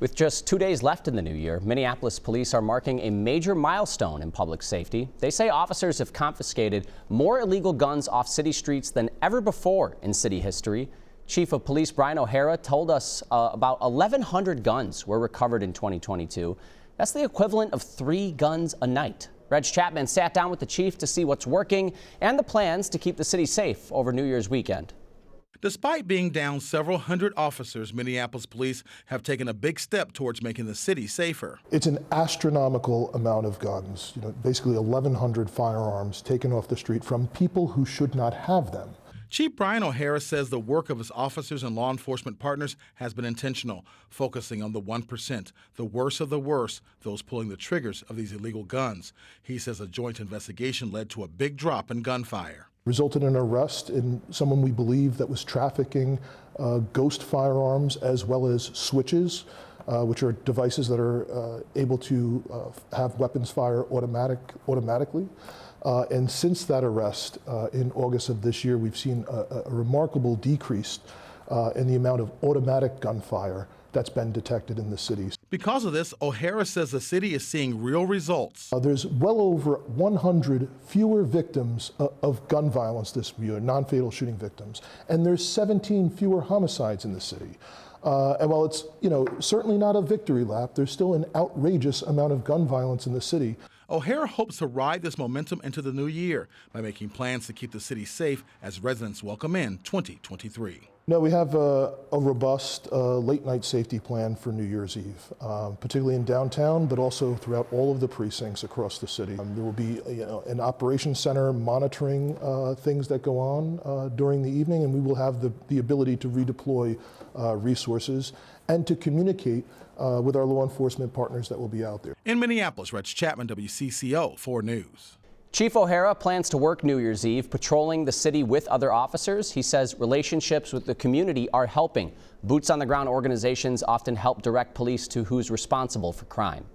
With just 2 days left in the new year, Minneapolis police are marking a major milestone in public safety. They say officers have confiscated more illegal guns off city streets than ever before in city history. Chief of Police Brian O'Hara told us about 1,100 guns were recovered in 2022. That's the equivalent of 3 guns a night. Chapman sat down with the chief to see what's working and the plans to keep the city safe over New Year's weekend. Despite being down several hundred officers, Minneapolis police have taken a big step towards making the city safer. It's an astronomical amount of guns, basically 1,100 firearms taken off the street from people who should not have them. Chief Brian O'Hara says the work of his officers and law enforcement partners has been intentional, focusing on the 1%, the worst of the worst, those pulling the triggers of these illegal guns. He says a joint investigation led to a big drop in gunfire. Resulted in an arrest in someone we believe that was trafficking ghost firearms as well as switches, which are devices that are able to have weapons fire automatically. And since that arrest in August of this year, we've seen a remarkable decrease in the amount of automatic gunfire that's been detected in the city. Because of this, O'Hara says the city is seeing real results. There's well over 100 fewer victims of gun violence this year, non-fatal shooting victims, and there's 17 fewer homicides in the city. And while it's certainly not a victory lap, there's still an outrageous amount of gun violence in the city. O'Hara hopes to ride this momentum into the new year by making plans to keep the city safe as residents welcome in 2023. No, we have a robust late-night safety plan for New Year's Eve, particularly in downtown, but also throughout all of the precincts across the city. There will be an operations center monitoring things that go on during the evening, and we will have the ability to redeploy resources and to communicate with our law enforcement partners that will be out there. In Minneapolis, Chapman, WCCO 4 News. Chief O'Hara plans to work New Year's Eve patrolling the city with other officers. He says relationships with the community are helping. Boots on the ground organizations often help direct police to who's responsible for crime.